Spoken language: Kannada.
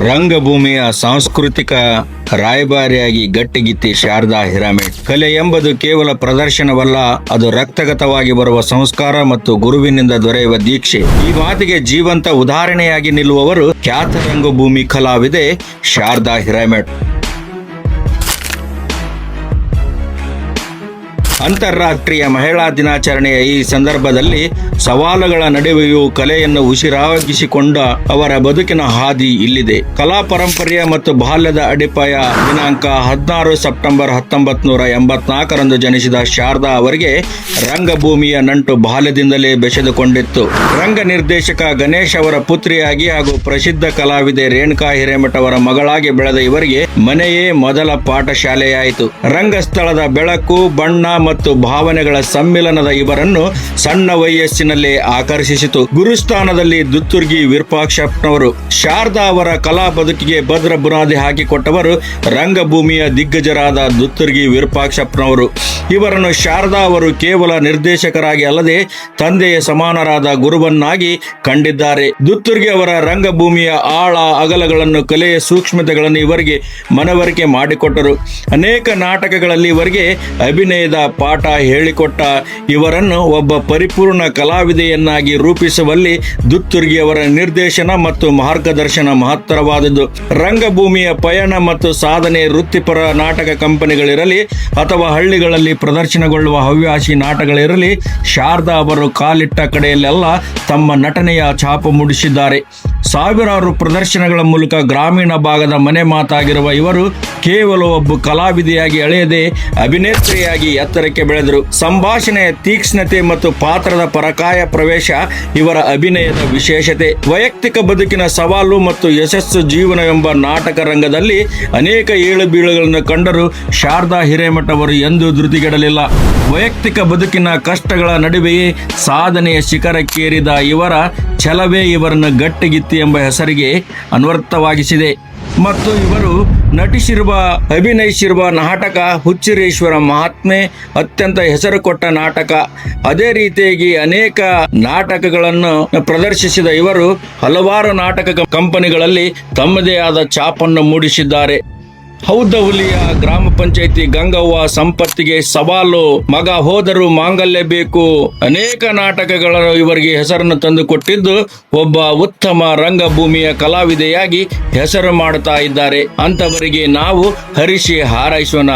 ರಂಗಭೂಮಿಯ ಸಾಂಸ್ಕೃತಿಕ ರಾಯಭಾರಿಯಾಗಿ ಗಟ್ಟಿಗಿತ್ತಿ ಶಾರದಾ ಹಿರೇಮಠ್. ಕಲೆ ಎಂಬುದು ಕೇವಲ ಪ್ರದರ್ಶನವಲ್ಲ, ಅದು ರಕ್ತಗತವಾಗಿ ಬರುವ ಸಂಸ್ಕಾರ ಮತ್ತು ಗುರುವಿನಿಂದ ದೊರೆಯುವ ದೀಕ್ಷೆ. ಈ ಮಾತಿಗೆ ಜೀವಂತ ಉದಾಹರಣೆಯಾಗಿ ನಿಲ್ಲುವವರು ಖ್ಯಾತ ರಂಗಭೂಮಿ ಕಲಾವಿದೆ ಶಾರದಾ ಹಿರೇಮಠ್. ಅಂತಾರಾಷ್ಟ್ರೀಯ ಮಹಿಳಾ ದಿನಾಚರಣೆಯ ಈ ಸಂದರ್ಭದಲ್ಲಿ ಸವಾಲುಗಳ ನಡುವೆಯೂ ಕಲೆಯನ್ನು ಉಸಿರಾಗಿಸಿಕೊಂಡ ಅವರ ಬದುಕಿನ ಹಾದಿ ಇಲ್ಲಿದೆ. ಕಲಾ ಪರಂಪರೆಯ ಮತ್ತು ಬಾಲ್ಯದ ಅಡಿಪಾಯ. ದಿನಾಂಕ 16 ಸೆಪ್ಟೆಂಬರ್ 1984ರಂದು ಜನಿಸಿದ ಶಾರದಾ ಅವರಿಗೆ ರಂಗಭೂಮಿಯ ನಂಟು ಬಾಲ್ಯದಿಂದಲೇ ಬೆಸೆದುಕೊಂಡಿತ್ತು. ರಂಗ ನಿರ್ದೇಶಕ ಗಣೇಶ್ ಅವರ ಪುತ್ರಿಯಾಗಿ ಹಾಗೂ ಪ್ರಸಿದ್ಧ ಕಲಾವಿದೆ ರೇಣುಕಾ ಹಿರೇಮಠ್ ಅವರ ಮಗಳಾಗಿ ಬೆಳೆದ ಇವರಿಗೆ ಮನೆಯೇ ಮೊದಲ ಪಾಠಶಾಲೆಯಾಯಿತು. ರಂಗಸ್ಥಳದ ಬೆಳಕು, ಬಣ್ಣ ಮತ್ತು ಭಾವನೆಗಳ ಸಮ್ಮಿಲನದ ಇವರನ್ನು ಸಣ್ಣ ವಯಸ್ಸಿನಲ್ಲೇ ಆಕರ್ಷಿಸಿತು. ಗುರುಸ್ಥಾನದಲ್ಲಿ ದುತ್ತುರ್ಗಿ ವಿರೂಪಾಕ್ಷಪ್ಪನವರು. ಶಾರದಾ ಅವರ ಕಲಾ ಬದುಕಿಗೆ ಭದ್ರ ಬುನಾದಿ ಹಾಕಿಕೊಟ್ಟವರು ರಂಗಭೂಮಿಯ ದಿಗ್ಗಜರಾದ ದುತ್ತುರ್ಗಿ ವಿರೂಪಾಕ್ಷಪ್ಪನವರು. ಇವರನ್ನು ಶಾರದಾ ಅವರು ಕೇವಲ ನಿರ್ದೇಶಕರಾಗಿ ಅಲ್ಲದೆ ತಂದೆಯ ಸಮಾನರಾದ ಗುರುವನ್ನಾಗಿ ಕಂಡಿದ್ದಾರೆ. ದುತ್ತುರ್ಗಿ ಅವರ ರಂಗಭೂಮಿಯ ಆಳ ಅಗಲಗಳನ್ನು, ಕಲೆಯ ಸೂಕ್ಷ್ಮತೆಗಳನ್ನು ಇವರಿಗೆ ಮನವರಿಕೆ ಮಾಡಿಕೊಟ್ಟರು. ಅನೇಕ ನಾಟಕಗಳಲ್ಲಿ ಇವರಿಗೆ ಅಭಿನಯದ ಪಾಠ ಹೇಳಿಕೊಟ್ಟ ಇವರನ್ನು ಒಬ್ಬ ಪರಿಪೂರ್ಣ ಕಲಾವಿದೆಯನ್ನಾಗಿ ರೂಪಿಸುವಲ್ಲಿ ದುತ್ತುರ್ಗಿ ಅವರ ನಿರ್ದೇಶನ ಮತ್ತು ಮಾರ್ಗದರ್ಶನ ಮಹತ್ತರವಾದದ್ದು. ರಂಗಭೂಮಿಯ ಪಯಣ ಮತ್ತು ಸಾಧನೆ ವೃತ್ತಿಪರ ನಾಟಕ ಕಂಪನಿಗಳಿರಲಿ ಅಥವಾ ಹಳ್ಳಿಗಳಲ್ಲಿ ಪ್ರದರ್ಶನಗೊಳ್ಳುವ ಹವ್ಯಾಸಿ ನಾಟಕಗಳಿರಲಿ, ಶಾರದಾ ಅವರು ಕಾಲಿಟ್ಟ ಕಡೆಯಲ್ಲೆಲ್ಲ ತಮ್ಮ ನಟನೆಯ ಛಾಪು ಮೂಡಿಸಿದ್ದಾರೆ. ಸಾವಿರಾರು ಪ್ರದರ್ಶನಗಳ ಮೂಲಕ ಗ್ರಾಮೀಣ ಭಾಗದ ಮನೆ ಮಾತಾಗಿರುವ ಇವರು ಕೇವಲ ಒಬ್ಬ ಕಲಾವಿದೆಯಾಗಿ ಅಳೆಯದೆ ಅಭಿನೇತ್ರಿಯಾಗಿ ಎತ್ತರಕ್ಕೆ ಬೆಳೆದರು. ಸಂಭಾಷಣೆಯ ತೀಕ್ಷ್ಣತೆ ಮತ್ತು ಪಾತ್ರದ ಪರಕಾಯ ಪ್ರವೇಶ ಇವರ ಅಭಿನಯದ ವಿಶೇಷತೆ. ವೈಯಕ್ತಿಕ ಬದುಕಿನ ಸವಾಲು ಮತ್ತು ಯಶಸ್ಸು ಜೀವನವೆಂಬ ನಾಟಕ ರಂಗದಲ್ಲಿ ಅನೇಕ ಏಳು ಬೀಳುಗಳನ್ನು ಕಂಡರೂ ಶಾರದಾ ಹಿರೇಮಠ್ ಅವರು ಎಂದೂ ಧೃತಿಗೆಡಲಿಲ್ಲ. ವೈಯಕ್ತಿಕ ಬದುಕಿನ ಕಷ್ಟಗಳ ನಡುವೆಯೇ ಸಾಧನೆಯ ಶಿಖರಕ್ಕೇರಿದ ಇವರ ಛಲವೇ ಇವರನ್ನು ಗಟ್ಟಿಗಿತ್ತಿ ಎಂಬ ಹೆಸರಿಗೆ ಅನ್ವರ್ಥವಾಗಿಸಿದೆ. ಮತ್ತು ಇವರು ನಟಿಸಿರುವ, ಅಭಿನಯಿಸಿರುವ ನಾಟಕ ಹುಚ್ಚಿರೇಶ್ವರ ಮಹಾತ್ಮೆ ಅತ್ಯಂತ ಹೆಸರು ಕೊಟ್ಟ ನಾಟಕ. ಅದೇ ರೀತಿಯಾಗಿ ಅನೇಕ ನಾಟಕಗಳನ್ನು ಪ್ರದರ್ಶಿಸಿದ ಇವರು ಹಲವಾರು ನಾಟಕ ಕಂಪನಿಗಳಲ್ಲಿ ತಮ್ಮದೇ ಆದ ಛಾಪನ್ನು ಮೂಡಿಸಿದ್ದಾರೆ. ಹೌದಹುಲಿಯ ಗ್ರಾಮ ಪಂಚಾಯಿತಿ, ಗಂಗವ್ವ, ಸಂಪತ್ತಿಗೆ ಸವಾಲು, ಮಗ ಹೋದರೂ ಮಾಂಗಲ್ಯ ಬೇಕು, ಅನೇಕ ನಾಟಕಗಳ ಇವರಿಗೆ ಹೆಸರನ್ನು ತಂದುಕೊಟ್ಟಿದ್ದು ಒಬ್ಬ ಉತ್ತಮ ರಂಗಭೂಮಿಯ ಕಲಾವಿದೆಯಾಗಿ ಹೆಸರು ಮಾಡುತ್ತಾ ಇದ್ದಾರೆ. ಅಂತವರಿಗೆ ನಾವು ಹರಿಸಿ ಹಾರೈಸೋಣ.